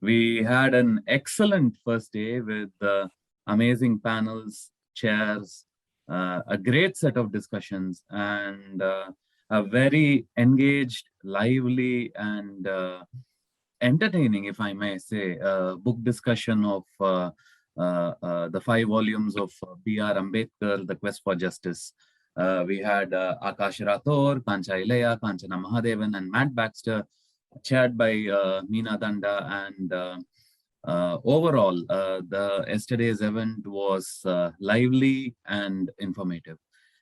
We had an excellent first day with amazing panels, chairs, a great set of discussions, and a very engaged, lively, and entertaining, if I may say, book discussion of the 5 volumes of B.R. Ambedkar, The Quest for Justice. We had Akash Rathore, Kancha Ilaya, Kanchana Mahadevan, and Matt Baxter, chaired by Meena, Dhanda, and overall, the yesterday's event was lively and informative.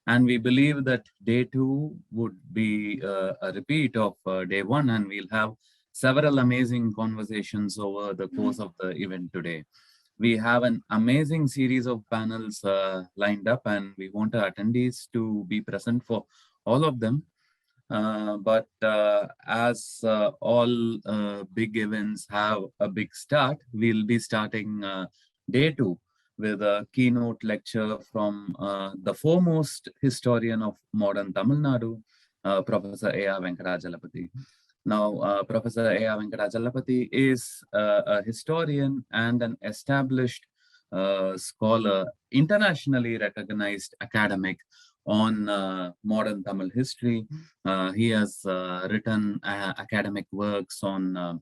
And we believe that day 2 would be a repeat of day 1, and we'll have several amazing conversations over the course of the event today. We have an amazing series of panels lined up, and we want our attendees to be present for all of them. But as all big events have a big start, we'll be starting day 2 with a keynote lecture from the foremost historian of modern Tamil Nadu, Professor A.R. Venkatachalapathy. Now, Professor A.R. Venkatachalapathy is a historian and an established scholar, internationally recognized academic on modern Tamil history. He has written academic works on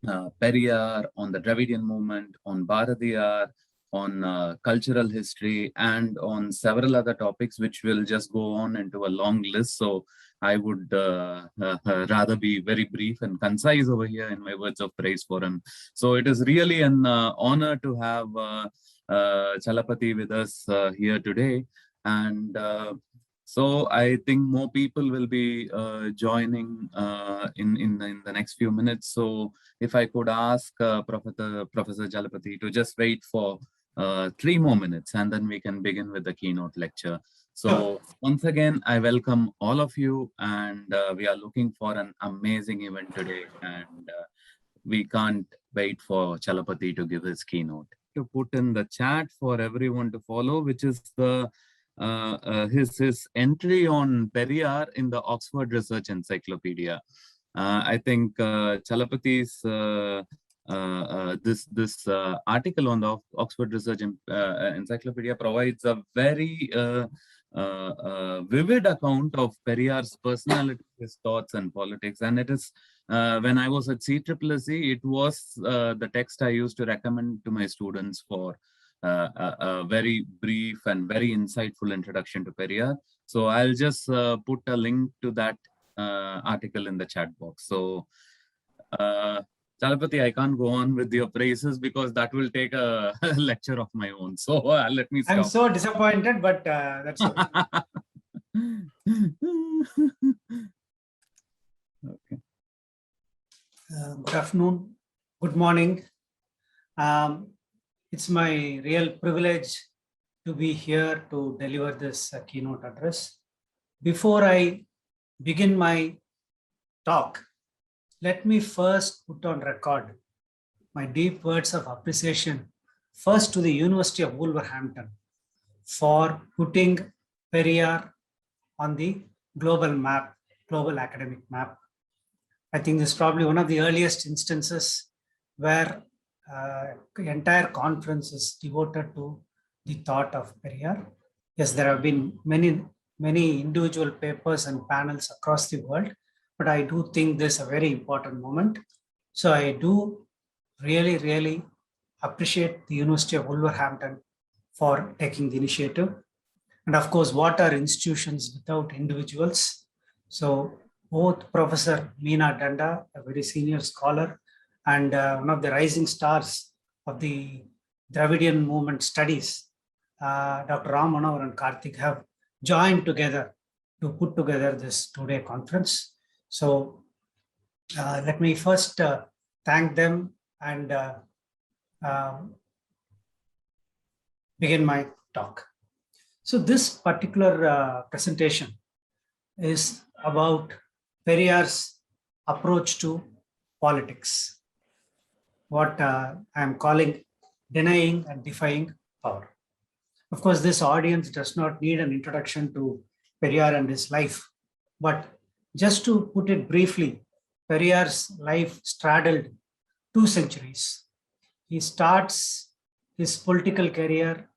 Periyar, on the Dravidian movement, on Bharatiyar, on cultural history, and on several other topics, which will just go on into a long list. So I would rather be very brief and concise over here in my words of praise for him. So it is really an honor to have Chalapathy with us here today. And so I think more people will be joining in the next few minutes. So if I could ask Professor Chalapathy to just wait for 3 more minutes, and then we can begin with the keynote lecture. So once again, I welcome all of you, and we are looking for an amazing event today, and we can't wait for Chalapathy to give his keynote. To put in the chat for everyone to follow, which is the his entry on Periyar in the Oxford Research Encyclopedia. I think Chalapathy's this article on the Oxford Research Encyclopedia provides a very vivid account of Periyar's personality, his thoughts, and politics. And it is when I was at CCCC, it was the text I used to recommend to my students for a very brief and very insightful introduction to Periyar. So I'll just put a link to that article in the chat box. So Chalapathy, I can't go on with your praises because that will take a lecture of my own. So let me stop. I'm so disappointed, but that's okay. Okay. Good afternoon, good morning. It's my real privilege to be here to deliver this keynote address. Before I begin my talk, let me first put on record my deep words of appreciation first to the University of Wolverhampton for putting Periyar on the global map, global academic map. I think this is probably one of the earliest instances where the entire conference is devoted to the thought of Periyar. Yes, there have been many individual papers and panels across the world, but I do think this is a very important moment. So I do really appreciate the University of Wolverhampton for taking the initiative. And of course, what are institutions without individuals? So both Professor Meena Dhanda, a very senior scholar, and one of the rising stars of the Dravidian movement studies, Dr. Manoharan and Karthick, have joined together to put together this two-day conference. So let me first thank them and begin my talk. So this particular presentation is about Periyar's approach to politics, what I am calling denying and defying power. Of course, this audience does not need an introduction to Periyar and his life, but just to put it briefly, Periyar's life straddled 2 centuries. He starts his political career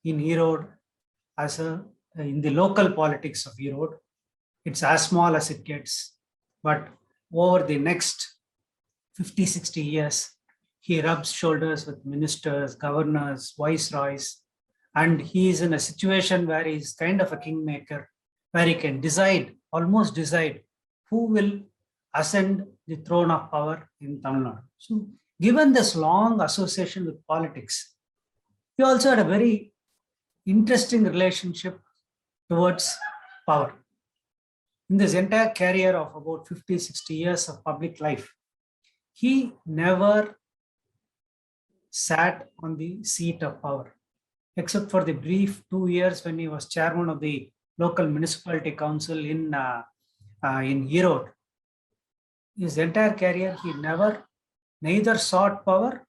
in Erode in the local politics of Erode. It's as small as it gets, but over the next 50, 60 years, he rubs shoulders with ministers, governors, viceroys, and he is in a situation where he's kind of a kingmaker, where he can almost decide who will ascend the throne of power in Tamil Nadu. So, given this long association with politics, he also had a very interesting relationship towards power. In this entire career of about 50, 60 years of public life, he never sat on the seat of power, except for the brief 2 years when he was chairman of the local municipality council in Erode. His entire career, he neither sought power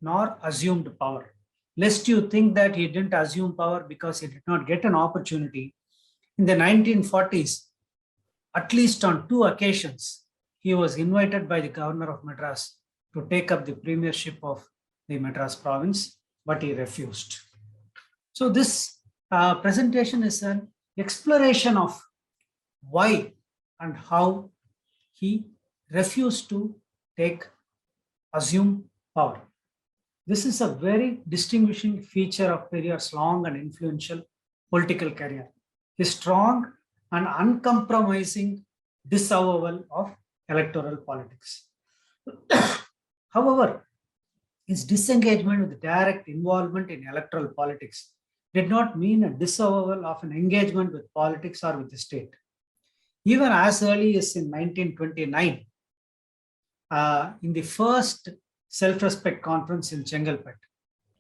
nor assumed power. Lest you think that he didn't assume power because he did not get an opportunity. In the 1940s, at least on 2 occasions, he was invited by the governor of Madras to take up the premiership of the Madras province, but he refused. So this presentation is an exploration of why and how he refused to assume power. This is a very distinguishing feature of Periyar's long and influential political career. His strong and uncompromising disavowal of electoral politics. However, his disengagement with direct involvement in electoral politics did not mean a disavowal of an engagement with politics or with the state. Even as early as in 1929, in the first Self-Respect Conference in Chengalpet,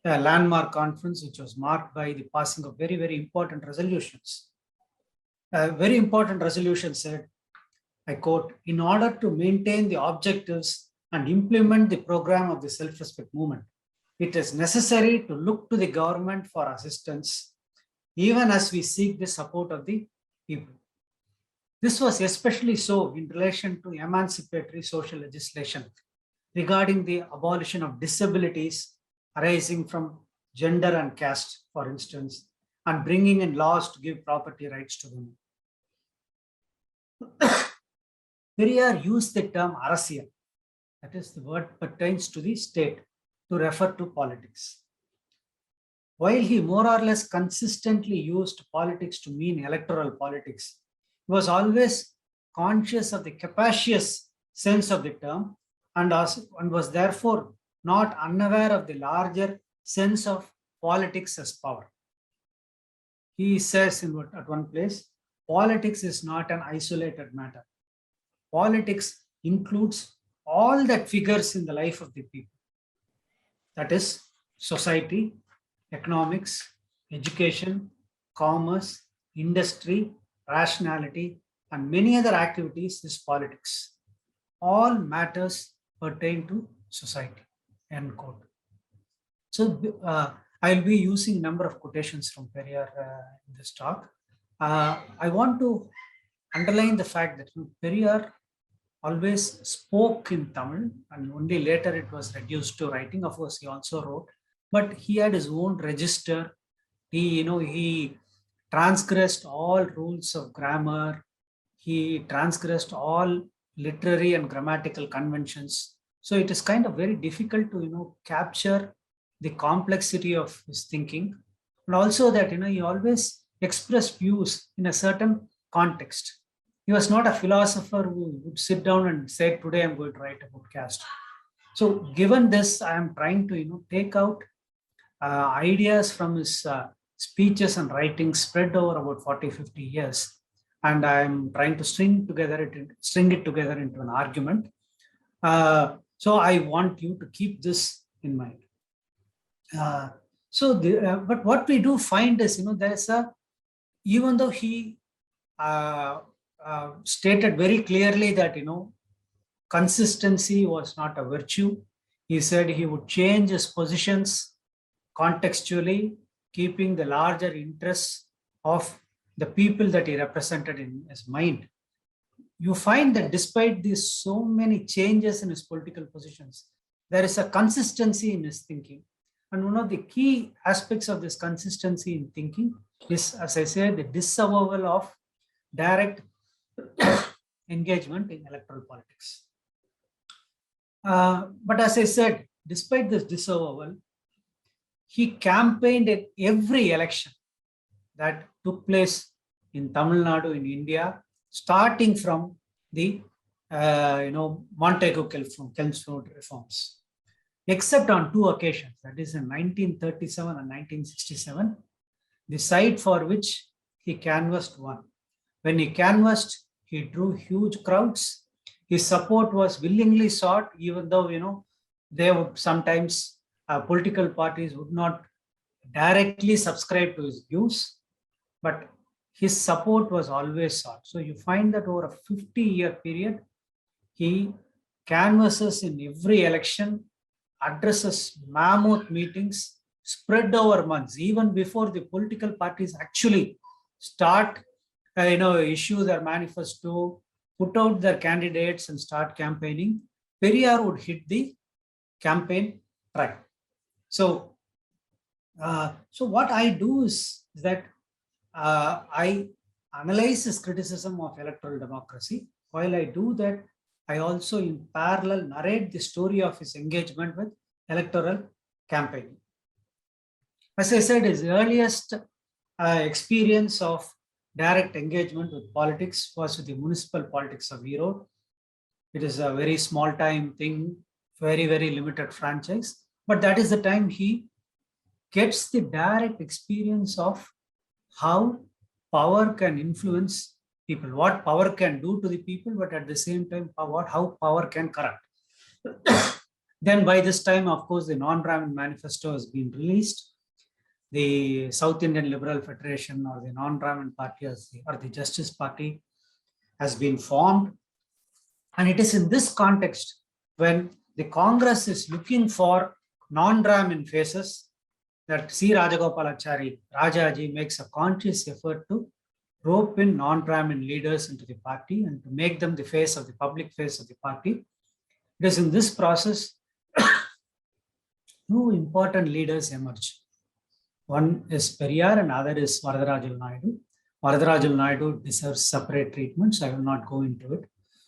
a landmark conference which was marked by the passing of very, very important resolutions. A very important resolution said, I quote, in order to maintain the objectives and implement the program of the self-respect movement, it is necessary to look to the government for assistance, even as we seek the support of the people. This was especially so in relation to emancipatory social legislation regarding the abolition of disabilities arising from gender and caste, for instance, and bringing in laws to give property rights to women. Periyar used the term arasiyal, that is the word pertains to the state, to refer to politics. While he more or less consistently used politics to mean electoral politics, he was always conscious of the capacious sense of the term and was therefore not unaware of the larger sense of politics as power. He says at one place, politics is not an isolated matter. Politics includes all that figures in the life of the people. That is society, economics, education, commerce, industry, rationality, and many other activities is politics. All matters pertain to society, end quote. So I'll be using a number of quotations from Periyar in this talk. I want to underline the fact that Periyar always spoke in Tamil, and only later it was reduced to writing. Of course, he also wrote, but he had his own register. He transgressed all rules of grammar. He transgressed all literary and grammatical conventions. So it is kind of very difficult to capture the complexity of his thinking, and also that he always expressed views in a certain context. He was not a philosopher who would sit down and say, today I'm going to write about caste. So given this, I am trying to take out ideas from his speeches and writings spread over about 40, 50 years. And I'm trying to string it together into an argument. So I want you to keep this in mind. But what we do find is, there's even though he stated very clearly that, consistency was not a virtue. He said he would change his positions contextually, keeping the larger interests of the people that he represented in his mind. You find that despite these so many changes in his political positions, there is a consistency in his thinking. And one of the key aspects of this consistency in thinking is, as I said, the disavowal of direct engagement in electoral politics. But as I said, despite this disavowal, he campaigned at every election that took place in Tamil Nadu in India, starting from the Montagu-Chelmsford reforms, except on two occasions, that is in 1937 and 1967, the site for which he canvassed won. When he canvassed, he drew huge crowds. His support was willingly sought, even though, they would sometimes, political parties would not directly subscribe to his views, but his support was always sought. So you find that over a 50-year period, he canvasses in every election, addresses mammoth meetings, spread over months, even before the political parties actually start, issue their manifesto, put out their candidates and start campaigning. Periyar would hit the campaign track. So what I do is that I analyze his criticism of electoral democracy. While I do that, I also in parallel narrate the story of his engagement with electoral campaigning. As I said, his earliest experience of direct engagement with politics was with the municipal politics of Erode. It is a very small time thing, very, very limited franchise. But that is the time he gets the direct experience of how power can influence people, what power can do to the people, but at the same time, how power can corrupt. Then by this time, of course, the non-Brahmin manifesto has been released. The South Indian Liberal Federation or the non-Brahmin party or the Justice Party has been formed. And it is in this context when the Congress is looking for non-Brahmin faces that C. Rajagopalachari, Rajaji, makes a conscious effort to rope in non-Brahmin leaders into the party and to make them the face of the public face of the party. It is in this process two important leaders emerge. One is Periyar and other is Varadarajul Naidu. Varadarajul Naidu deserves separate treatments. I will not go into it.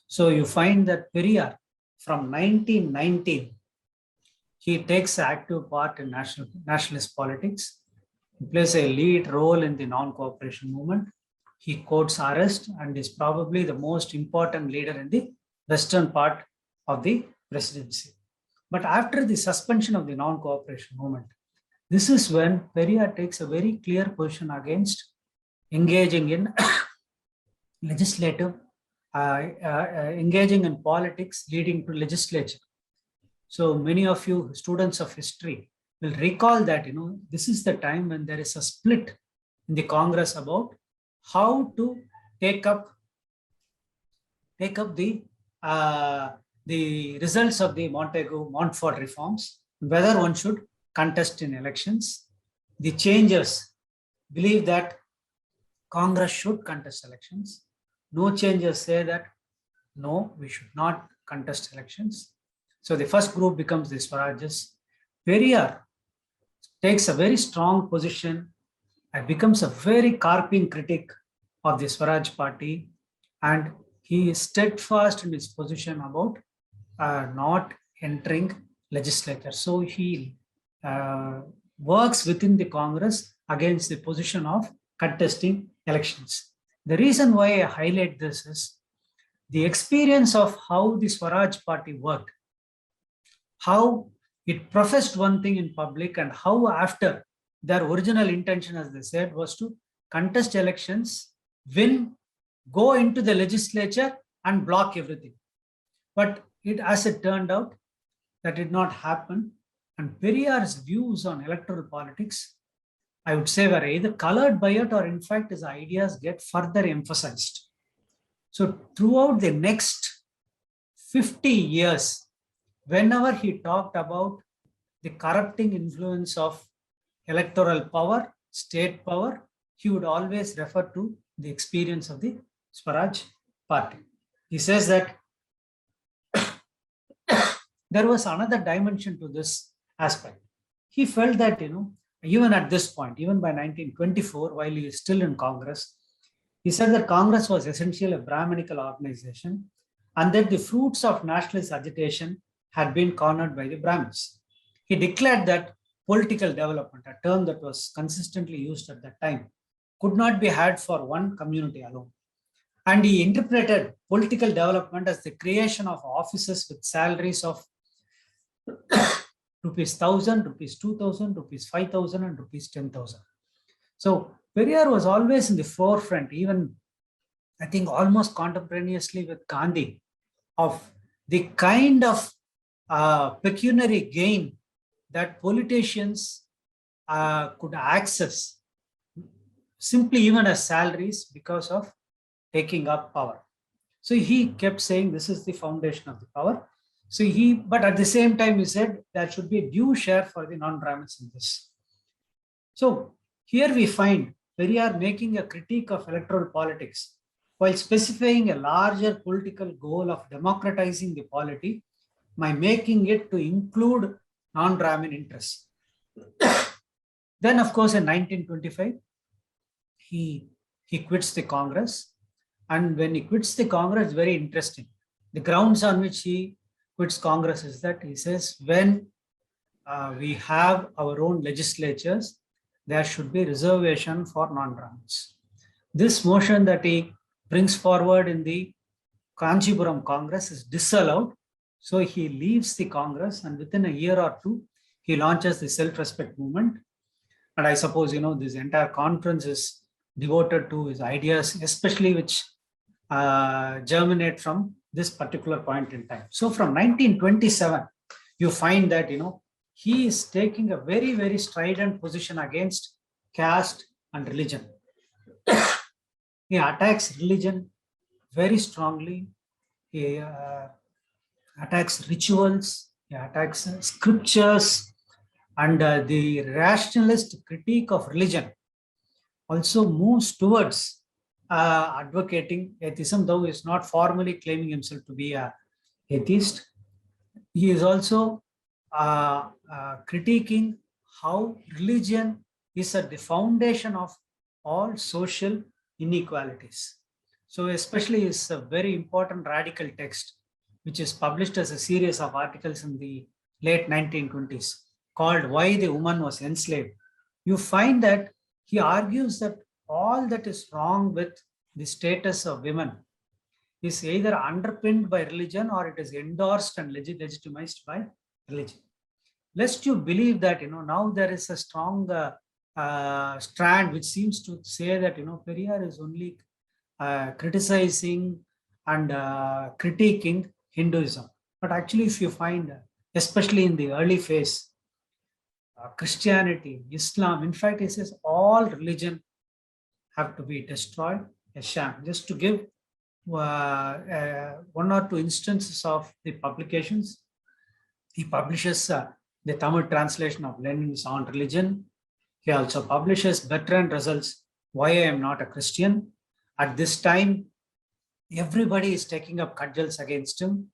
So you find that Periyar from 1919, he takes active part in nationalist politics. He plays a lead role in the non-cooperation movement. He courts arrest and is probably the most important leader in the western part of the presidency. But after the suspension of the non-cooperation movement, this is when Periyar takes a very clear position against engaging in legislative, engaging in politics leading to legislature. So many of you students of history will recall that, this is the time when there is a split in the Congress about how to take up the results of the Montfort reforms, whether one should contest in elections. The changers believe that Congress should contest elections. No changers say that, no, we should not contest elections. So the first group becomes the Swarajists. Periyar takes a very strong position and becomes a very carping critic of the Swaraj party, and he is steadfast in his position about not entering legislature. So he works within the Congress against the position of contesting elections. The reason why I highlight this is the experience of how the Swaraj party worked, how it professed one thing in public and how after their original intention, as they said, was to contest elections, win, go into the legislature and block everything. But as it turned out, that did not happen. And Periyar's views on electoral politics, I would say, were either colored by it or in fact his ideas get further emphasized. So throughout the next 50 years, whenever he talked about the corrupting influence of electoral power, state power, he would always refer to the experience of the Swaraj party. He says that there was another dimension to this aspect. He felt that, even at this point, even by 1924, while he is still in Congress, he said that Congress was essentially a Brahminical organization and that the fruits of nationalist agitation had been cornered by the Brahmins. He declared that political development, a term that was consistently used at that time, could not be had for one community alone. And he interpreted political development as the creation of offices with salaries of rupees 1,000, rupees 2,000, rupees 5,000, and rupees 10,000. So Periyar was always in the forefront, even I think almost contemporaneously with Gandhi, of the kind of pecuniary gain that politicians could access simply even as salaries because of taking up power. So he kept saying this is the foundation of the power. So but at the same time, he said there should be a due share for the non-Brahmins in this. So here we find Periyar making a critique of electoral politics while specifying a larger political goal of democratizing the polity by making it to include non-Brahmin interests. Then, of course, in 1925, he quits the Congress. And when he quits the Congress, it's very interesting. The grounds on which he quits Congress is that he says, when we have our own legislatures, there should be reservation for non-Brahmins. This motion that he brings forward in the Kanchipuram Congress is disallowed. So he leaves the Congress, and within a year or two, he launches the self-respect movement. And I suppose, this entire conference is devoted to his ideas, especially which germinate from this particular point in time. So from 1927, you find that, he is taking a very, very strident position against caste and religion. He attacks religion very strongly. He attacks rituals, he attacks scriptures, and the rationalist critique of religion also moves towards advocating atheism, though he is not formally claiming himself to be an atheist. He is also critiquing how religion is at the foundation of all social inequalities. So especially is a very important radical text, which is published as a series of articles in the late 1920s called Why the Woman Was Enslaved. You find that he argues that all that is wrong with the status of women is either underpinned by religion or it is endorsed and legitimized by religion. Lest you believe that, now there is a strong strand which seems to say that, Periyar is only criticizing and critiquing Hinduism. But actually, if you find, especially in the early phase, Christianity, Islam, in fact, he says all religion have to be destroyed, a sham. Just to give one or two instances of the publications, he publishes the Tamil translation of Lenin's On Religion. He also publishes veteran results, Why I Am Not a Christian. At this time, everybody is taking up cudgels against him.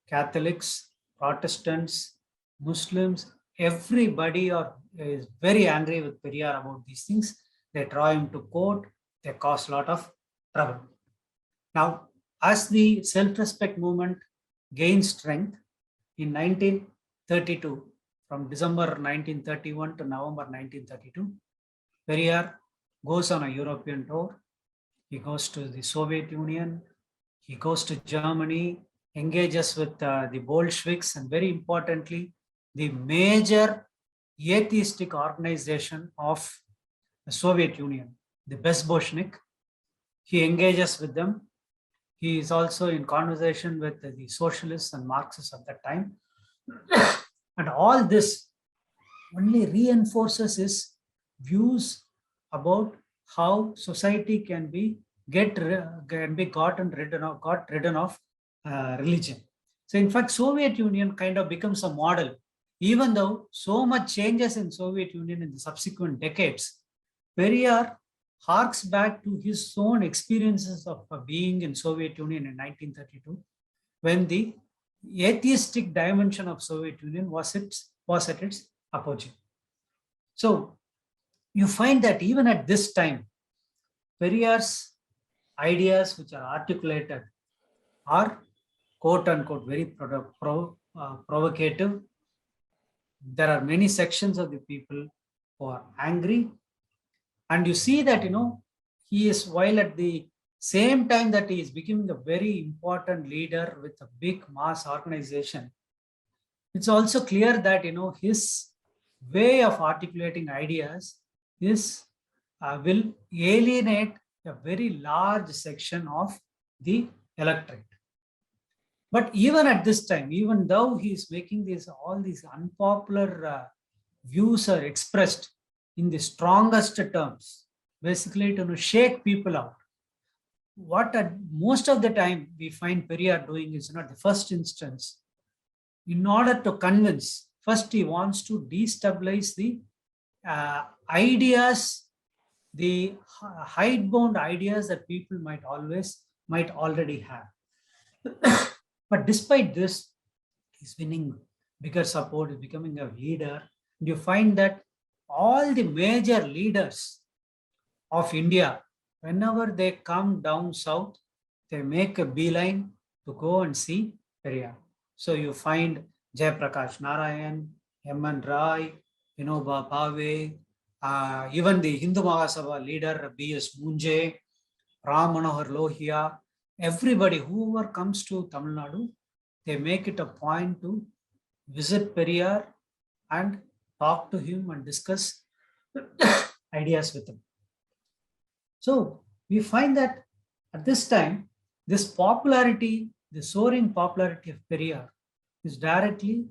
Catholics, Protestants, Muslims, everybody is very angry with Periyar about these things. They draw him to court. They cause a lot of trouble. Now, as the self-respect movement gains strength in 1932, from December 1931 to November 1932, Periyar goes on a European tour. He goes to the Soviet Union. He goes to Germany, engages with the Bolsheviks, and very importantly, the major atheistic organization of the Soviet Union, the Bezboshnik. He engages with them. He is also in conversation with the socialists and Marxists of that time. And all this only reinforces his views about how society can be got ridden of religion. So in fact, Soviet Union kind of becomes a model, even though so much changes in Soviet Union in the subsequent decades. Periyar harks back to his own experiences of being in Soviet Union in 1932, when the atheistic dimension of Soviet Union was at its apogee. So you find that even at this time, Periyar's ideas which are articulated are quote unquote very provocative. There are many sections of the people who are angry, and you see that he is, while at the same time that he is becoming a very important leader with a big mass organization, it's also clear that his way of articulating ideas is will alienate a very large section of the electorate. But even at this time, even though he is making all these unpopular views are expressed in the strongest terms, basically to shake people out. What most of the time we find Periyar doing is not the first instance. In order to convince, first he wants to destabilize the ideas, the hidebound ideas that people might already have. But despite this, he's winning bigger support, he's becoming a leader. And you find that all the major leaders of India, whenever they come down south, they make a beeline to go and see Periyar. So you find Jayaprakash Narayan, M.N. Rai, Vinoba Bhave, even the Hindu Mahasabha leader B.S. Munje, Ram Manohar Lohia, everybody, whoever comes to Tamil Nadu, they make it a point to visit Periyar and talk to him and discuss ideas with him. So we find that at this time, this popularity, the soaring popularity of Periyar is directly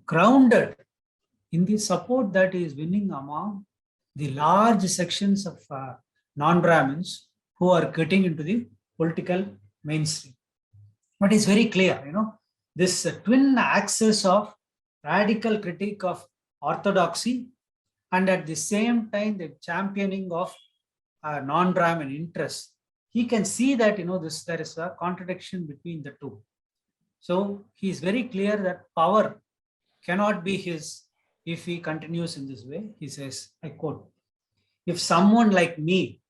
grounded in the support that he is winning among the large sections of non-Brahmins who are getting into the political mainstream. But it's very clear, this twin axis of radical critique of orthodoxy and at the same time the championing of non-Brahmin interests. He can see that there is a contradiction between the two. So he is very clear that power cannot be his if he continues in this way. He says, I quote, "If someone like me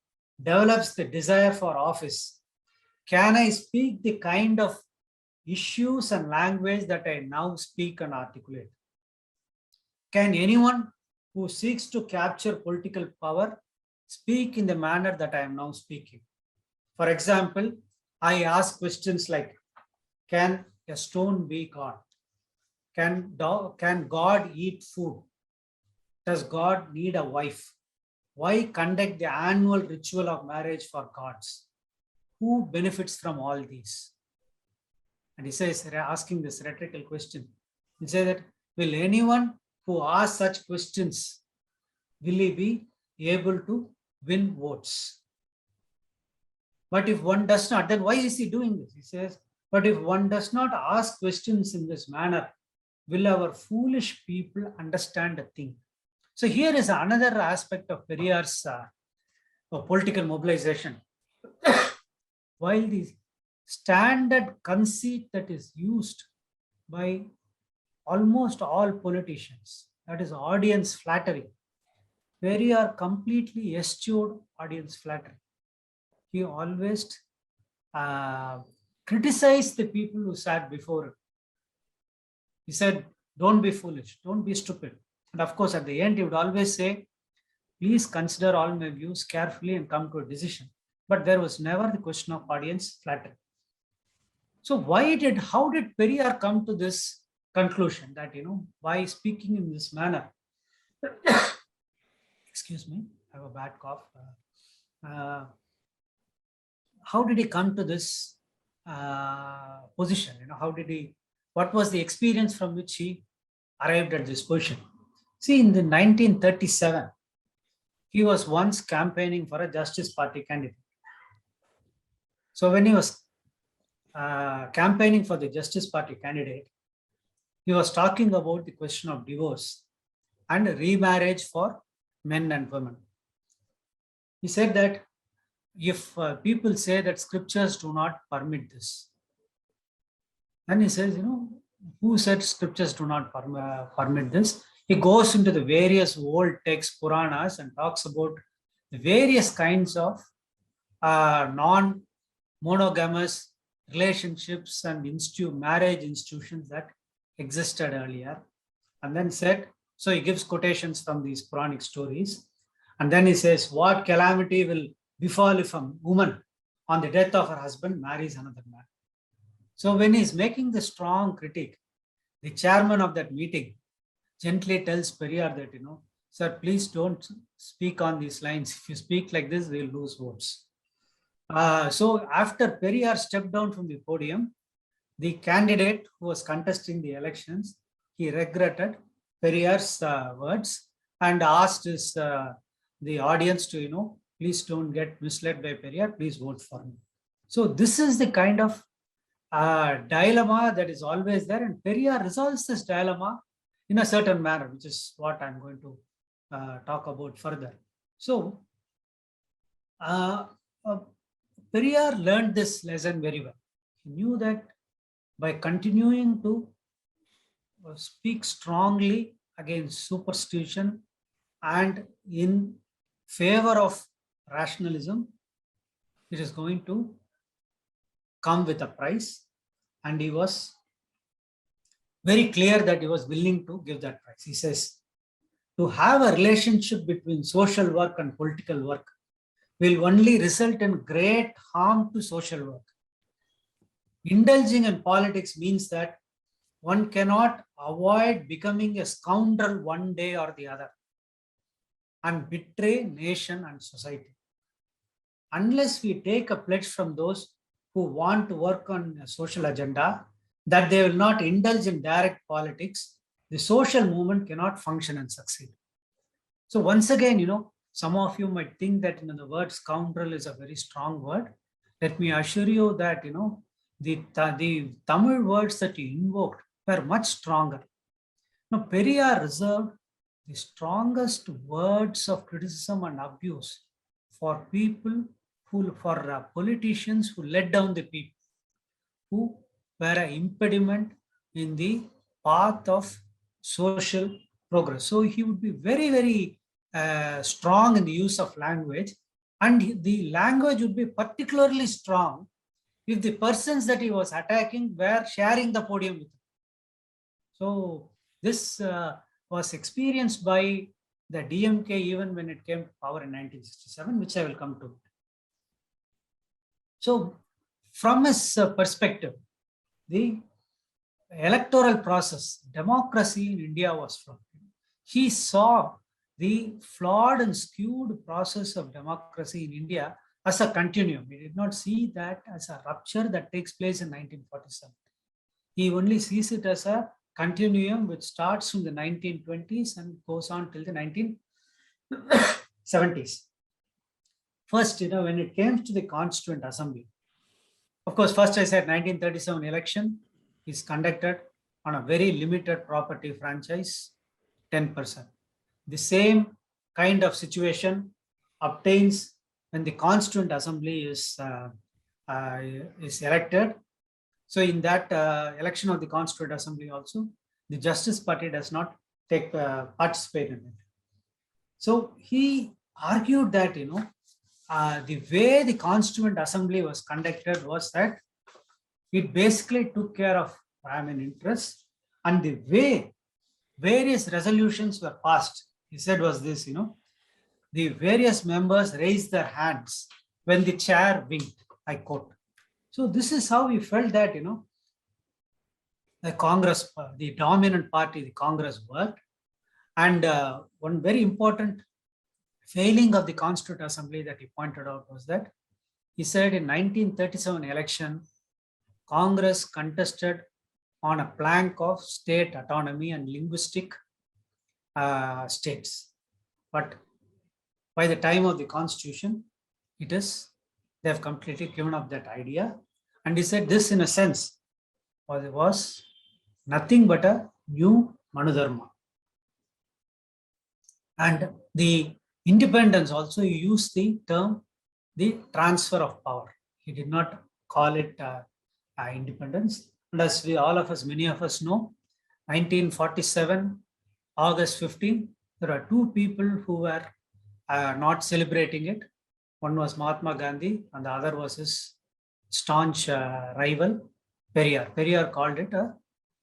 develops the desire for office, can I speak the kind of issues and language that I now speak and articulate? Can anyone who seeks to capture political power speak in the manner that I am now speaking? For example, I ask questions like, can a stone be God? Can God eat food? Does God need a wife? Why conduct the annual ritual of marriage for gods? Who benefits from all these?" And he says, asking this rhetorical question, he says that, will anyone who asks such questions, will he be able to win votes? But if one does not, then why is he doing this? He says, but if one does not ask questions in this manner, will our foolish people understand a thing? So here is another aspect of Periyar's political mobilization. While the standard conceit that is used by almost all politicians, that is audience flattery, Periyar completely eschewed audience flattery. He always criticized the people who sat before him. He said, don't be foolish, don't be stupid. And of course, at the end, he would always say, please consider all my views carefully and come to a decision. But there was never the question of audience flattery. So how did Periyar come to this conclusion that, by speaking in this manner, excuse me, I have a bad cough. How did he come to this position? What was the experience from which he arrived at this position? See, in the 1937, he was once campaigning for a Justice Party candidate. So when he was campaigning for the Justice Party candidate, he was talking about the question of divorce and remarriage for men and women. He said that if people say that scriptures do not permit this, And he says, who said scriptures do not permit this? He goes into the various old texts, Puranas, and talks about the various kinds of non-monogamous relationships and marriage institutions that existed earlier. And then said, so he gives quotations from these Puranic stories. And then he says, what calamity will befall if a woman on the death of her husband marries another man? So when he's making the strong critique, the chairman of that meeting gently tells Periyar that, sir, please don't speak on these lines. If you speak like this, we'll lose votes. So after Periyar stepped down from the podium, the candidate who was contesting the elections, he regretted Periyar's words and asked the audience to, please don't get misled by Periyar, please vote for me. So this is the kind of dilemma that is always there, and Periyar resolves this dilemma in a certain manner, which is what I'm going to talk about further. So Periyar learned this lesson very well. He knew that by continuing to speak strongly against superstition and in favor of rationalism, it is going to come with a price, and he was very clear that he was willing to give that price. He says, to have a relationship between social work and political work will only result in great harm to social work. Indulging in politics means that one cannot avoid becoming a scoundrel one day or the other and betray nation and society. Unless we take a pledge from those who want to work on a social agenda that they will not indulge in direct politics, the social movement cannot function and succeed. So once again, some of you might think that the word scoundrel is a very strong word. Let me assure you that the Tamil words that you invoked were much stronger. Now, Periyar reserved the strongest words of criticism and abuse for people for politicians who let down the people, who were an impediment in the path of social progress. So he would be very, very strong in the use of language, and the language would be particularly strong if the persons that he was attacking were sharing the podium with him. So this was experienced by the DMK even when it came to power in 1967, which I will come to. So from his perspective, the electoral process, democracy in India was flawed. He saw the flawed and skewed process of democracy in India as a continuum. He did not see that as a rupture that takes place in 1947. He only sees it as a continuum which starts from the 1920s and goes on till the 1970s. First, when it came to the Constituent Assembly, of course, first I said 1937 election is conducted on a very limited property franchise, 10%. The same kind of situation obtains when the Constituent Assembly is elected. So in that election of the Constituent Assembly also, the Justice Party does not participate in it. So he argued that, the way the Constituent Assembly was conducted was that it basically took care of Brahmin interests, and the way various resolutions were passed, he said, was this, the various members raised their hands when the chair winked, I quote. So this is how he felt that, the Congress, the dominant party, the Congress worked. And one very important failing of the Constituent Assembly that he pointed out was that he said in 1937 election, Congress contested on a plank of state autonomy and linguistic states. But by the time of the Constitution, they have completely given up that idea. And he said this, in a sense, was nothing but a new Manudharma. And the independence also, he used the term, the transfer of power. He did not call it independence. And as many of us know, 1947, August 15, there are two people who were not celebrating it. One was Mahatma Gandhi and the other was his staunch rival, Periyar. Periyar called it a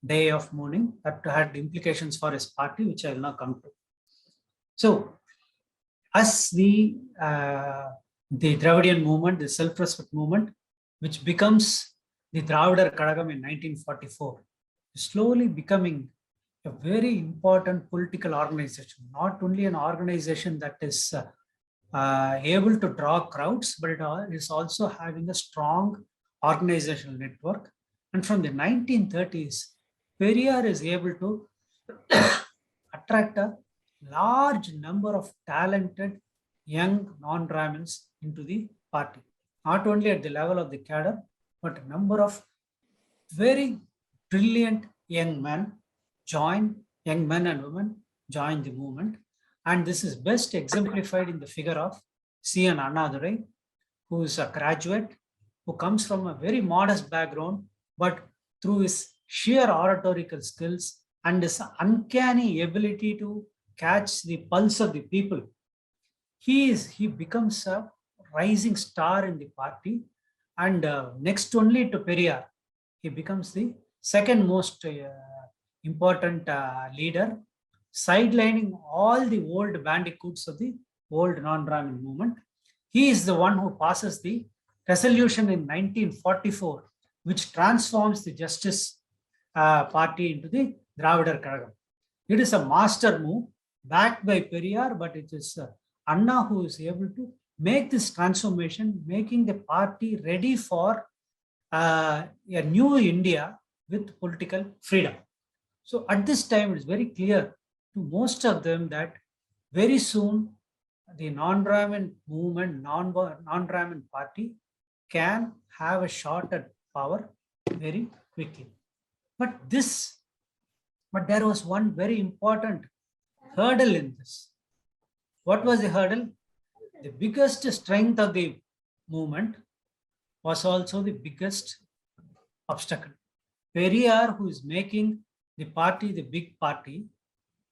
day of mourning that had implications for his party, which I will now come to. So, as the Dravidian movement, the self-respect movement, which becomes the Dravida Kadagam in 1944, slowly becoming a very important political organization, not only an organization that is able to draw crowds, but it is also having a strong organizational network. And from the 1930s, Periyar is able to attract a large number of talented young non-Brahmins into the party, not only at the level of the cadre, but a number of very brilliant young men and women join the movement. And this is best exemplified in the figure of C.N. Annadurai, who is a graduate, who comes from a very modest background, but through his sheer oratorical skills and his uncanny ability to catch the pulse of the people, he becomes a rising star in the party. And next only to Periyar, he becomes the second most important leader, sidelining all the old bandicoots of the old non-Brahmin movement. He is the one who passes the resolution in 1944, which transforms the Justice Party into the Dravida Kadagam. It is a master move backed by Periyar, but it is Anna who is able to make this transformation, making the party ready for a new India with political freedom. So at this time, it is very clear to most of them that very soon the non-Brahmin movement, non-Brahmin party can have a shot at power very quickly. But there was one very important hurdle in this. What was the hurdle? The biggest strength of the movement was also the biggest obstacle. Periyar, who is making the party the big party,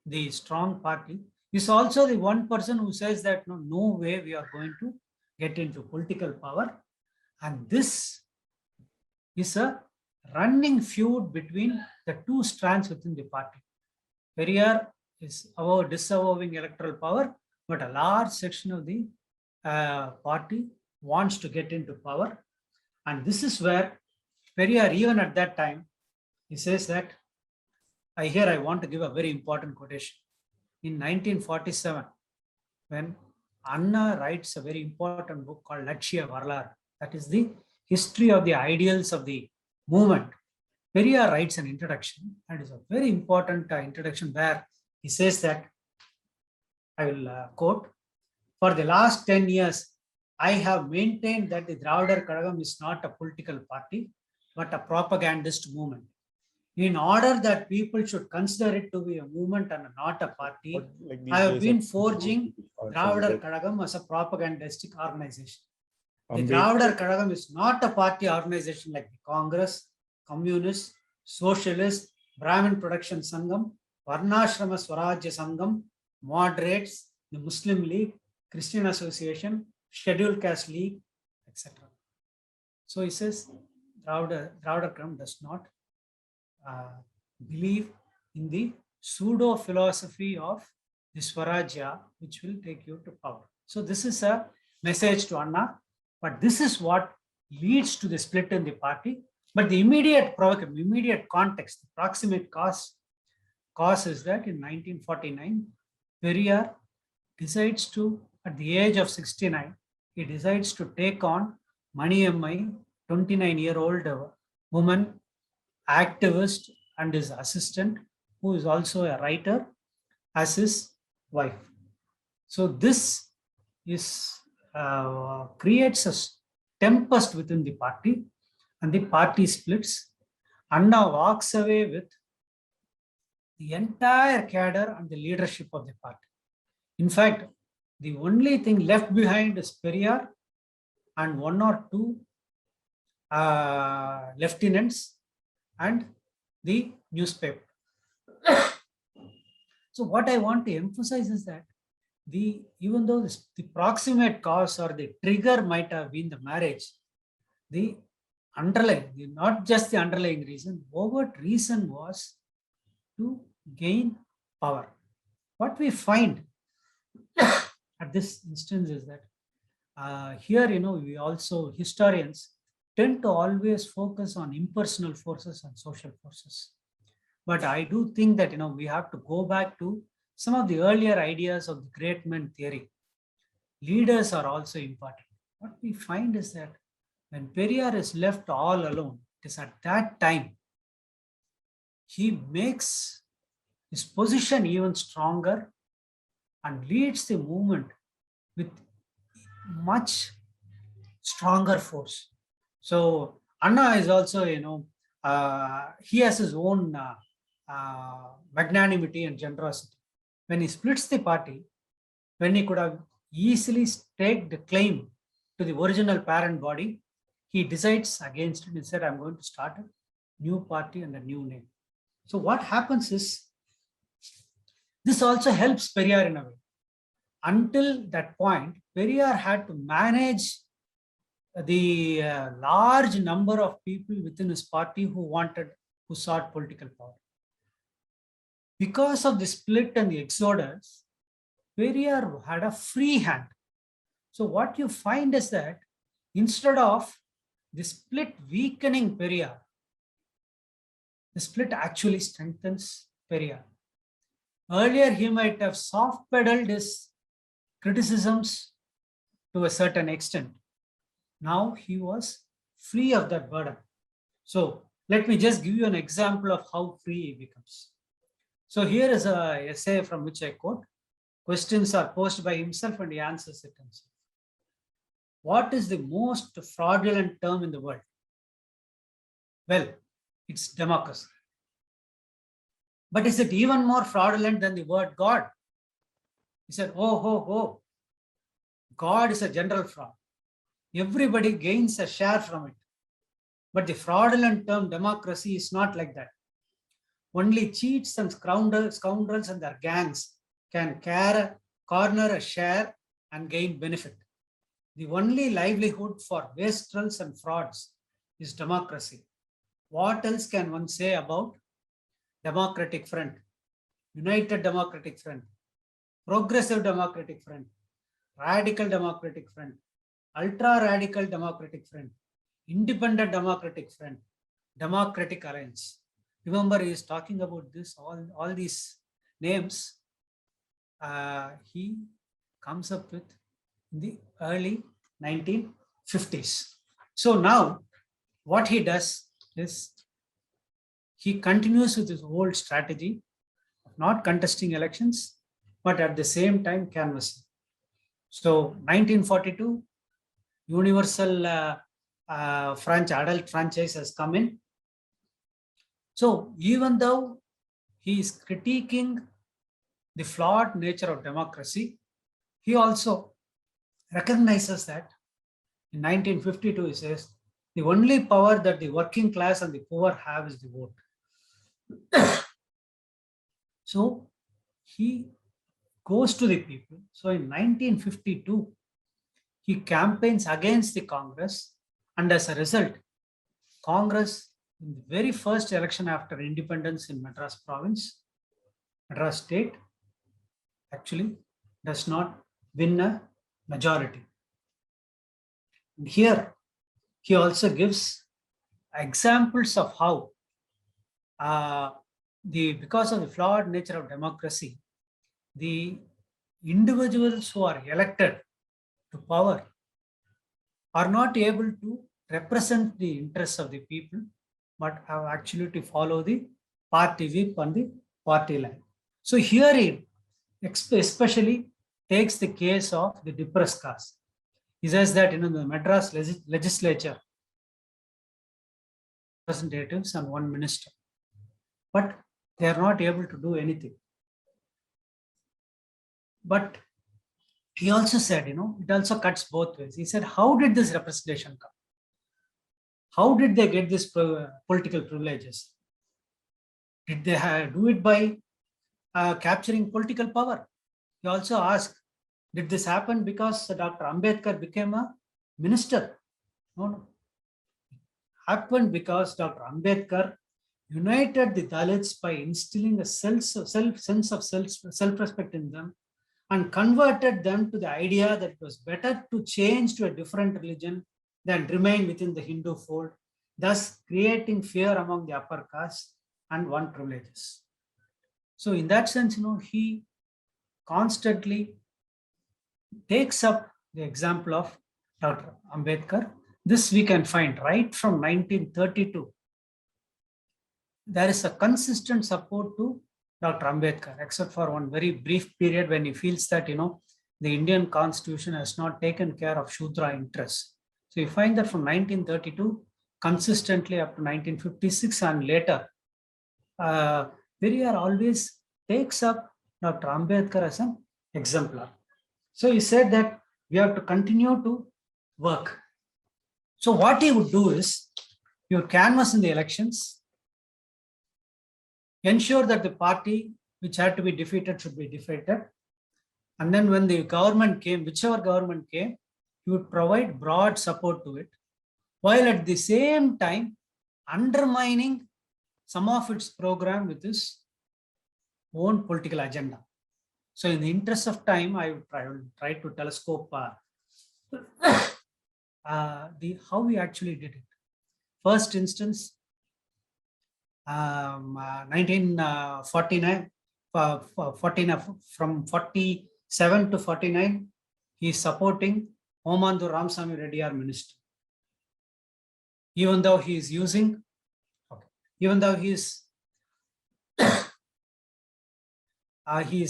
the strong party, is also the one person who says that no way we are going to get into political power. And this is a running feud between the two strands within the party. Periyar is disavowing electoral power, but a large section of the party wants to get into power. And this is where Periyar, even at that time, he says that, I want to give a very important quotation. In 1947, when Anna writes a very important book called Lakshya Varlar, that is the history of the ideals of the movement, Periyar writes an introduction, and it's a very important introduction where he says that, I will quote, "For the last 10 years, I have maintained that the Dravida Kadagam is not a political party, but a propagandist movement. In order that people should consider it to be a movement and not a party, I have been forging Dravida Kadagam as a propagandistic organization. The Dravida Kadagam is not a party organization like the Congress, Communist, Socialist, Brahmin Production Sangam, Varnashrama Swarajya Sangam, Moderates, the Muslim League, Christian Association, Scheduled Caste League, etc." So he says Dravida Kadagam does not believe in the pseudo philosophy of the Swarajya, which will take you to power. So this is a message to Anna, but this is what leads to the split in the party. But the immediate context, the proximate cause is that in 1949, Periyar decides to, at the age of 69, he decides to take on Maniammai, 29-year-old woman, activist, and his assistant, who is also a writer, as his wife. So this creates a tempest within the party, and the party splits. Anna walks away with the entire cadre and the leadership of the party. In fact, the only thing left behind is Periyar and one or two lieutenants and the newspaper. So what I want to emphasize is that even though the proximate cause or the trigger might have been the marriage, the not just the underlying reason, overt reason was to gain power. What we find at this instance is that here, we also, historians tend to always focus on impersonal forces and social forces. But I do think that, we have to go back to some of the earlier ideas of the great men theory. Leaders are also important. What we find is that when Periyar is left all alone, it is at that time he makes his position even stronger and leads the movement with much stronger force. So Anna is also, he has his own magnanimity and generosity. When he splits the party, when he could have easily staked the claim to the original parent body, he decides against it and said, I'm going to start a new party and a new name. So what happens is, this also helps Periyar in a way. Until that point, Periyar had to manage the large number of people within his party who sought political power. Because of the split and the exodus, Periyar had a free hand. So what you find is that instead of the split weakening Periyar, the split actually strengthens Periyar. Earlier, he might have soft-pedaled his criticisms to a certain extent. Now he was free of that burden. So let me just give you an example of how free he becomes. So here is an essay from which I quote. Questions are posed by himself and he answers it himself. What is the most fraudulent term in the world? Well, it's democracy. But is it even more fraudulent than the word God? He said, oh, God is a general fraud. Everybody gains a share from it. But the fraudulent term democracy is not like that. Only cheats and scoundrels and their gangs can corner a share and gain benefit. The only livelihood for wastrels and frauds is democracy. What else can one say about Democratic Front, United Democratic Front, Progressive Democratic Front, Radical Democratic Front, Ultra-Radical Democratic Front, Independent Democratic Front, Democratic Alliance? Remember, he is talking about this, all these names he comes up with in the early 1950s. So now what he does is he continues with his old strategy of not contesting elections, but at the same time canvassing. So 1942, universal adult franchise has come in. So even though he is critiquing the flawed nature of democracy, he also recognizes that in 1952, he says, the only power that the working class and the poor have is the vote. So he goes to the people. So in 1952, he campaigns against the Congress, and as a result, Congress, in the very first election after independence in Madras province, Madras state, actually does not win a majority. And here, he also gives examples of how because of the flawed nature of democracy, the individuals who are elected to power are not able to represent the interests of the people, but have actually to follow the party whip and the party line. So here he especially takes the case of the depressed caste. He says that the Madras legislature, representatives and one minister, but they are not able to do anything. But he also said, it also cuts both ways. He said, how did this representation come? How did they get these political privileges? Did they do it by capturing political power? He also asked, did this happen because Dr. Ambedkar became a minister? No, no. It happened because Dr. Ambedkar united the Dalits by instilling a sense of self-respect in them and converted them to the idea that it was better to change to a different religion than remain within the Hindu fold, thus creating fear among the upper caste and one privileges. So in that sense, he constantly takes up the example of Dr. Ambedkar. This we can find right from 1932. There is a consistent support to Dr. Ambedkar, except for one very brief period when he feels that, the Indian constitution has not taken care of Shudra interests. So you find that from 1932, consistently up to 1956 and later, Periyar always takes up Dr. Ambedkar as an exemplar. So he said that we have to continue to work. So what he would do is, he would canvass in the elections, ensure that the party which had to be defeated should be defeated. And then when the government came, whichever government came, he would provide broad support to it, while at the same time undermining some of its program with his own political agenda. So in the interest of time, I will try to telescope how he actually did it. First instance, 1949, from 47 to 49, he is supporting Omandu Ramasamy Reddy ministry. Even though he is using, even though he is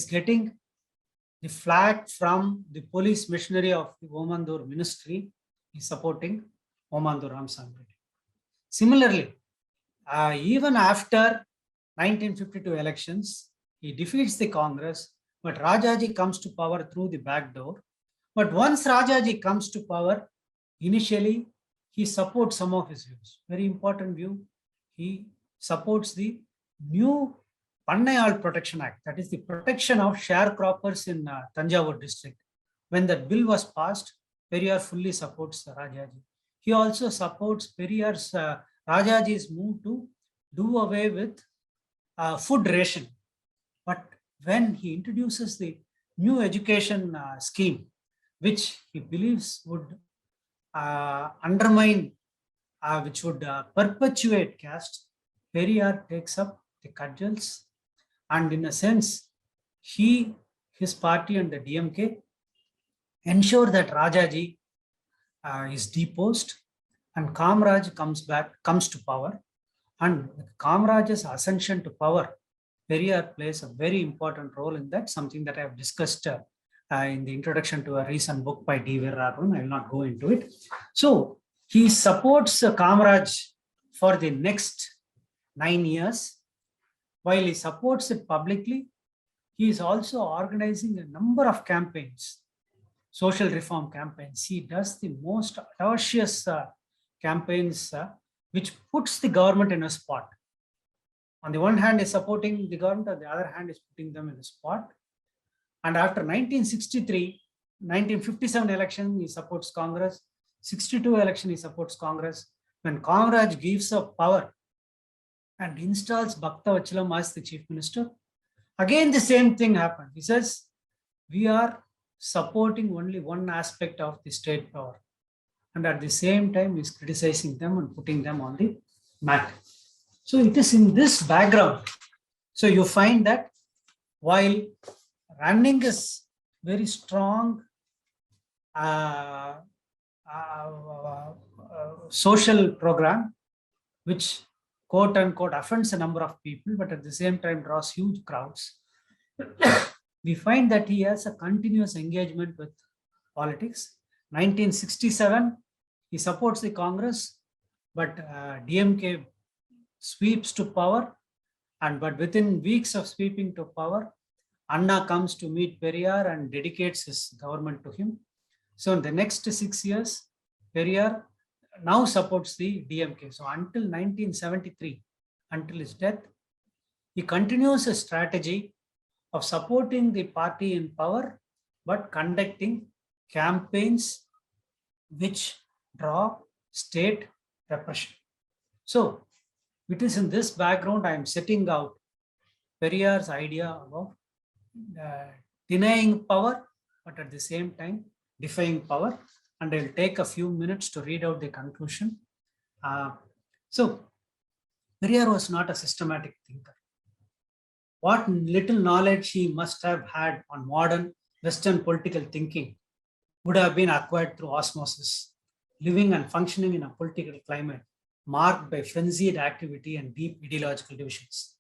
getting the flag from the police missionary of the Omandur ministry, he is supporting Omandu Ramasamy Reddy. Similarly, even after 1952 elections, he defeats the Congress, but Rajaji comes to power through the back door. But once Rajaji comes to power, initially he supports some of his views. Very important view. He supports the new Pannayal Protection Act, that is the protection of sharecroppers in Tanjavur district. When that bill was passed, Periyar fully supports Rajaji. He also supports Periyar's Rajaji's move to do away with food ration. But when he introduces the new education scheme, which he believes would undermine, which would perpetuate caste, Periyar takes up the cudgels, and in a sense, his party and the DMK ensure that Rajaji is deposed and Kamraj comes to power. And Kamraj's ascension to power, Periyar plays a very important role in that, something that I have discussed in the introduction to a recent book by D.V. Raghun. I will not go into it. So he supports Kamraj for the next 9 years. While he supports it publicly, he is also organizing a number of campaigns, social reform campaigns. He does the most atrocious campaigns which puts the government in a spot. On the one hand, is supporting the government, on the other hand, is putting them in a spot. And after 1963, 1957 election, he supports Congress. 62 election, he supports Congress. When Kamraj gives up power and installs Bhaktavachalam as the chief minister, again the same thing happened. He says, we are supporting only one aspect of the state power. And at the same time, he's criticizing them and putting them on the mat. So it is in this background. So you find that while running is very strong social program, which quote unquote offends a number of people, but at the same time draws huge crowds, we find that he has a continuous engagement with politics. 1967, he supports the Congress, but DMK sweeps to power, but within weeks of sweeping to power, Anna comes to meet Periyar and dedicates his government to him. So in the next 6 years, Periyar now supports the DMK. So until 1973, until his death, he continues a strategy of supporting the party in power, but conducting campaigns which draw state repression. So it is in this background I am setting out Periyar's idea of denying power, but at the same time defying power. And I'll take a few minutes to read out the conclusion. So Periyar was not a systematic thinker. What little knowledge he must have had on modern Western political thinking would have been acquired through osmosis, living and functioning in a political climate marked by frenzied activity and deep ideological divisions.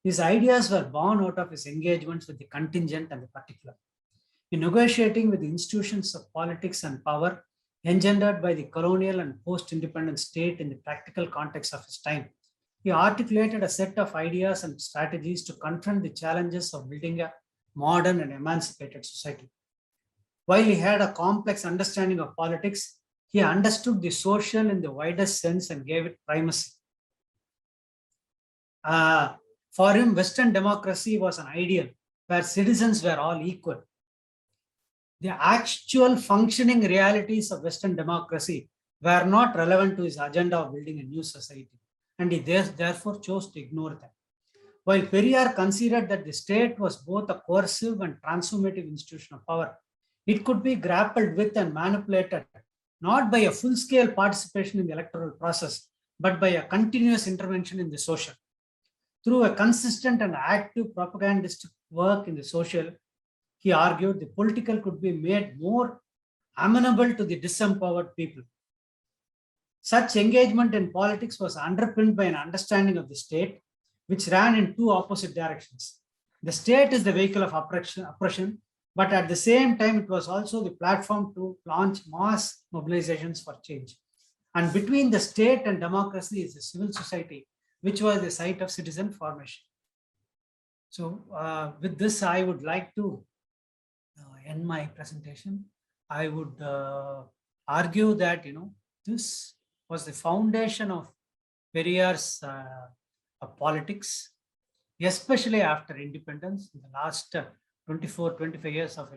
His ideas were born out of his engagements with the contingent and the particular. In negotiating with the institutions of politics and power engendered by the colonial and post-independent state in the practical context of his time, he articulated a set of ideas and strategies to confront the challenges of building a modern and emancipated society. While he had a complex understanding of politics, he understood the social in the widest sense and gave it primacy. For him, Western democracy was an ideal where citizens were all equal. The actual functioning realities of Western democracy were not relevant to his agenda of building a new society, and he therefore chose to ignore them. While Periyar considered that the state was both a coercive and transformative institution of power, it could be grappled with and manipulated not by a full-scale participation in the electoral process, but by a continuous intervention in the social. Through a consistent and active propagandistic work in the social, he argued the political could be made more amenable to the disempowered people. Such engagement in politics was underpinned by an understanding of the state, which ran in two opposite directions. The state is the vehicle of oppression, but at the same time, it was also the platform to launch mass mobilizations for change. And between the state and democracy is the civil society, which was the site of citizen formation. So with this, I would like to end my presentation. I would argue that, this was the foundation of Periyar's politics, especially after independence, in the last 24, 25 years of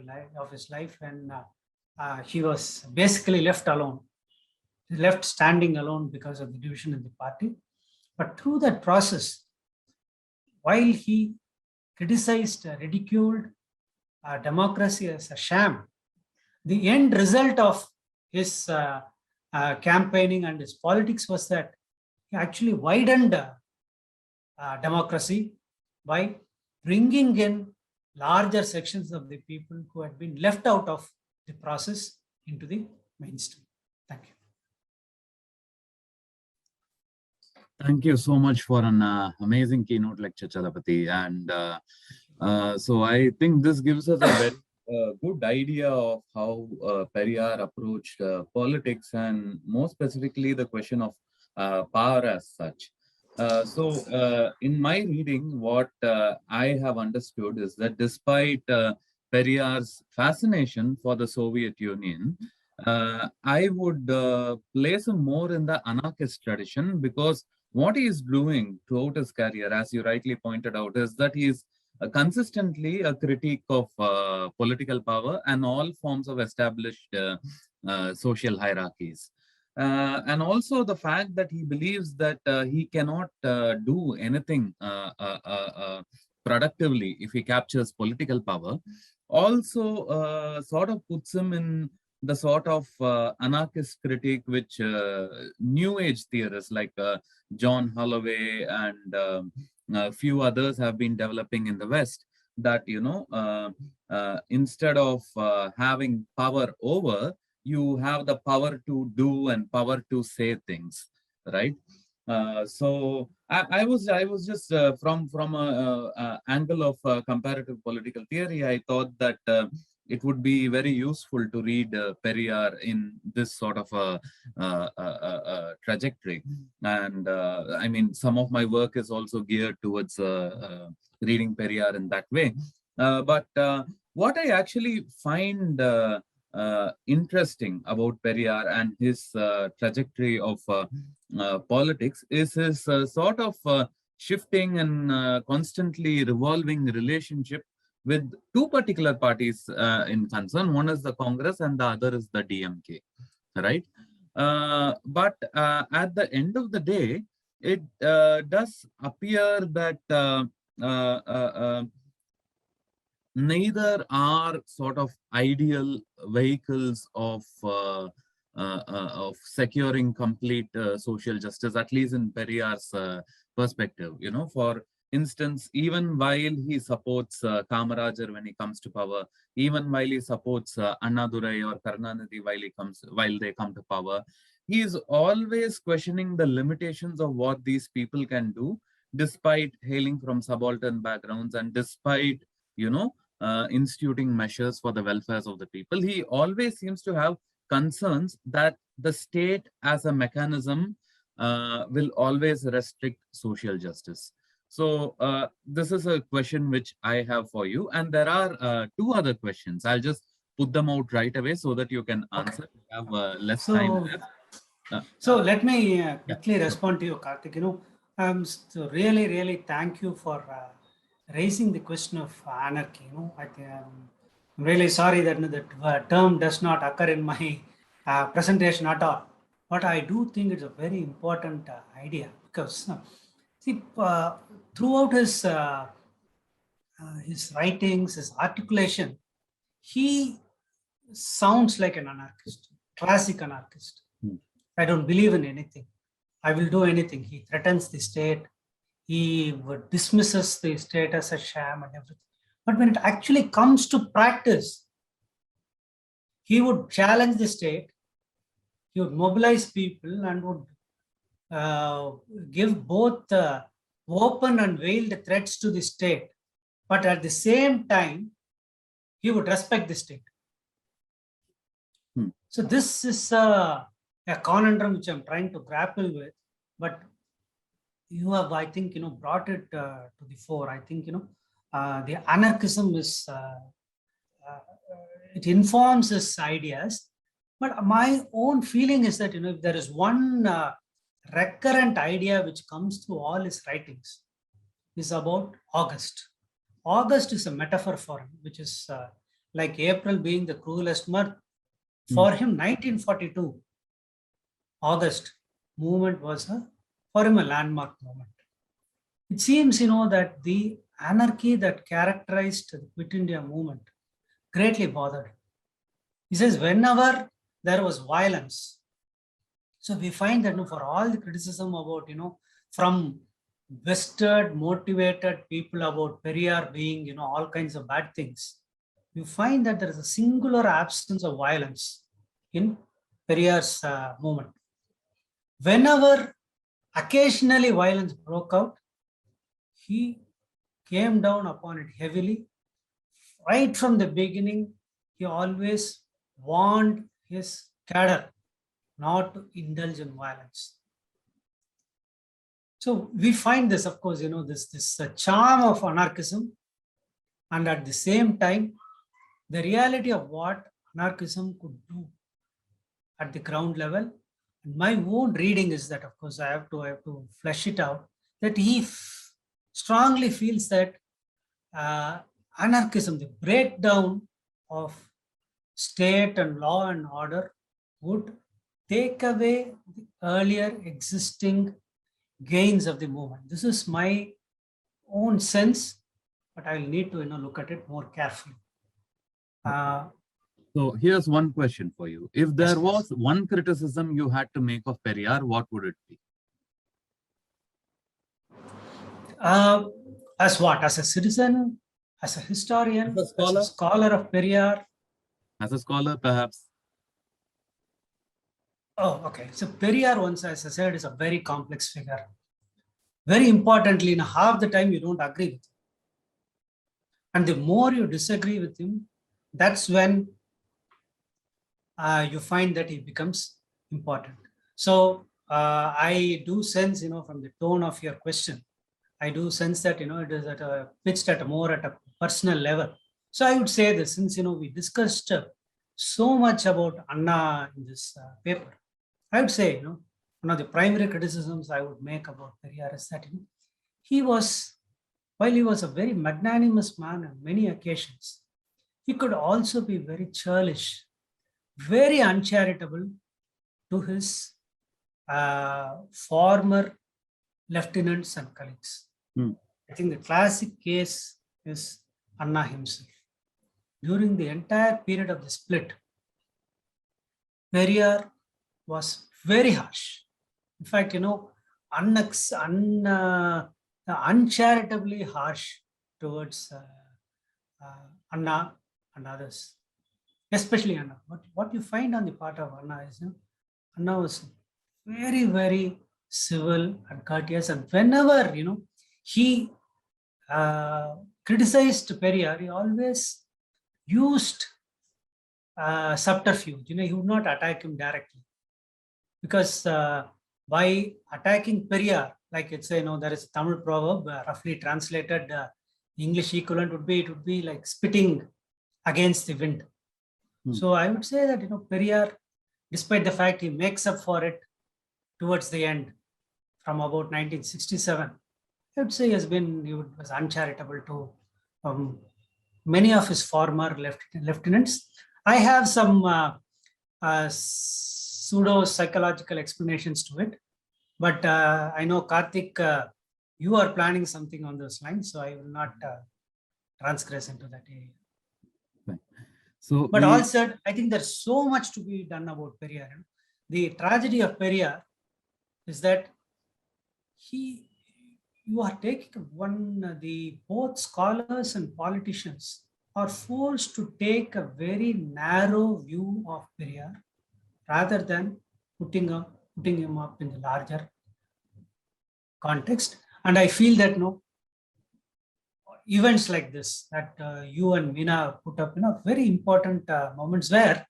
his life, when he was basically left alone, left standing alone because of the division in the party. But through that process, while he criticized, ridiculed democracy as a sham, the end result of his campaigning and his politics was that he actually widened democracy by bringing in larger sections of the people who had been left out of the process into the mainstream. Thank you. Thank you so much for an amazing keynote lecture, Chalapathy. And so I think this gives us a very good idea of how Periyar approached politics, and more specifically the question of power as such. In my reading, what I have understood is that despite Periyar's fascination for the Soviet Union, I would place him more in the anarchist tradition, because what he is doing throughout his career, as you rightly pointed out, is that he is consistently a critique of political power and all forms of established social hierarchies. And also the fact that he believes that he cannot do anything productively if he captures political power, also sort of puts him in the sort of anarchist critique which New Age theorists like John Holloway and a few others have been developing in the West, that, instead of having power over, you have the power to do and power to say things, right? So I was just from a angle of comparative political theory, I thought that it would be very useful to read Periyar in this sort of a trajectory. And I mean, some of my work is also geared towards reading Periyar in that way. But what I actually find interesting about Periyar and his trajectory of politics is his sort of shifting and constantly revolving relationship with two particular parties in concern. One is the Congress and the other is the DMK, right? But at the end of the day, it does appear that neither are sort of ideal vehicles of securing complete social justice, at least in Periyar's perspective. You know, for instance, even while he supports Kamarajar when he comes to power, even while he supports Annadurai or Karunanidhi while they come to power, he is always questioning the limitations of what these people can do, despite hailing from subaltern backgrounds and despite, you know, instituting measures for the welfares of the people. He always seems to have concerns that the state as a mechanism will always restrict social justice. So this is a question which I have for you. And there are two other questions. I'll just put them out right away so that you can answer. Okay. We have less time left. So let me quickly Yeah. respond to you, Karthik. So really, really thank you for raising the question of anarchy. I think I'm really sorry that that term does not occur in my presentation at all. But I do think it's a very important idea because see, throughout his writings, his articulation, he sounds like an anarchist, classic anarchist. I don't believe in anything. I will do anything. He threatens the state. He dismisses the state as a sham and everything. But when it actually comes to practice, he would challenge the state. He would mobilize people and would give both open and veiled threats to the state. But at the same time, he would respect the state. So this is a conundrum which I'm trying to grapple with, but you have, I think, brought it to the fore. I think, the anarchism is, it informs his ideas, but my own feeling is that, if there is one recurrent idea which comes through all his writings, is about August. August is a metaphor for him, which is like April being the cruelest month. For him, 1942, August movement was for him a landmark moment. It seems, that the anarchy that characterized the Quit India movement greatly bothered him. He says, whenever there was violence, so we find that for all the criticism about, from vested, motivated people about Periyar being, all kinds of bad things, you find that there is a singular absence of violence in Periyar's movement. Whenever occasionally violence broke out, he came down upon it heavily. Right from the beginning, he always warned his cadre not to indulge in violence. So we find this, of course, this charm of anarchism, and at the same time, the reality of what anarchism could do at the ground level. And my own reading is that, of course, I have to flesh it out, that he strongly feels that anarchism, the breakdown of state and law and order, would take away the earlier existing gains of the movement. This is my own sense, but I will need to look at it more carefully. So here's one question for you. If there was one criticism you had to make of Periyar, what would it be? As what? As a citizen, as a historian, as a scholar of Periyar? As a scholar, perhaps. Oh, okay. So Periyar, once, as I said, is a very complex figure. Very importantly, half the time you don't agree with him. And the more you disagree with him, that's when you find that he becomes important. So I do sense, from the tone of your question, I do sense that, it is pitched at a more at a personal level. So I would say this, since, we discussed so much about Anna in this paper. I would say, one of the primary criticisms I would make about Periyar is that while he was a very magnanimous man on many occasions, he could also be very churlish, very uncharitable to his former lieutenants and colleagues. I think the classic case is Anna himself. During the entire period of the split, Periyar was very harsh. In fact, uncharitably harsh towards Anna and others, especially Anna. What you find on the part of Anna is, Anna was very, very civil and courteous, and whenever he criticized Periyar, he always used subterfuge. He would not attack him directly, because by attacking Periyar, like it's there is a Tamil proverb, roughly translated, English equivalent would be like spitting against the wind. So I would say that Periyar, despite the fact he makes up for it towards the end, from about 1967, I would say he was uncharitable to many of his former lieutenants. I have some pseudo-psychological explanations to it, but I know, Karthik, you are planning something on those lines, so I will not transgress into that area. But all said, I think there's so much to be done about Periyar. The tragedy of Periyar is that you are taking both scholars and politicians are forced to take a very narrow view of Periyar rather than putting him up in the larger context. And I feel that events like this that you and Meena put up, very important moments where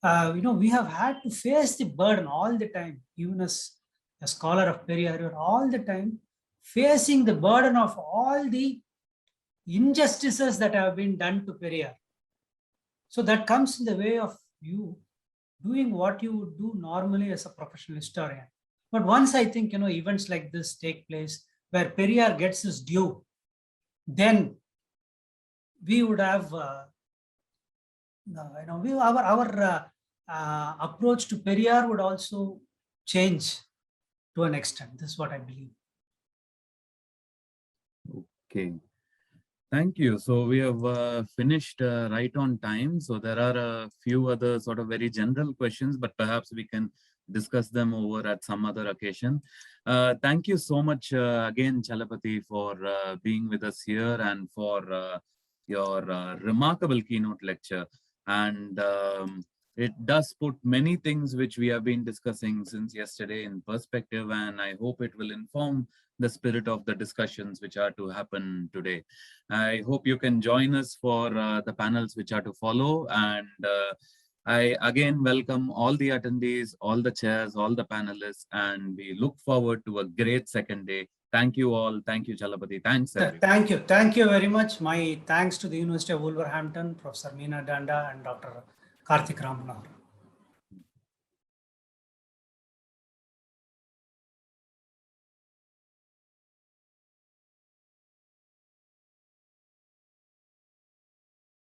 we have had to face the burden all the time, even as a scholar of Periyar, you're all the time facing the burden of all the injustices that have been done to Periyar. So that comes in the way of you doing what you would do normally as a professional historian. But once I think, events like this take place where Periyar gets his due, then we would have, our approach to Periyar would also change to an extent. This is what I believe. Okay. Thank you. So we have finished right on time. So there are a few other sort of very general questions, but perhaps we can discuss them over at some other occasion. Thank you so much again, Chalapathy, for being with us here and for your remarkable keynote lecture. And it does put many things which we have been discussing since yesterday in perspective, and I hope it will inform the spirit of the discussions which are to happen today. I hope you can join us for the panels which are to follow, and I again welcome all the attendees, all the chairs, all the panelists, and we look forward to a great second day. Thank you all. Thank you, Chalapathy. Thanks, everyone. Thank you. Thank you very much. My thanks to the University of Wolverhampton, Professor Meena, Dhanda, and Dr. Karthick Manoharan.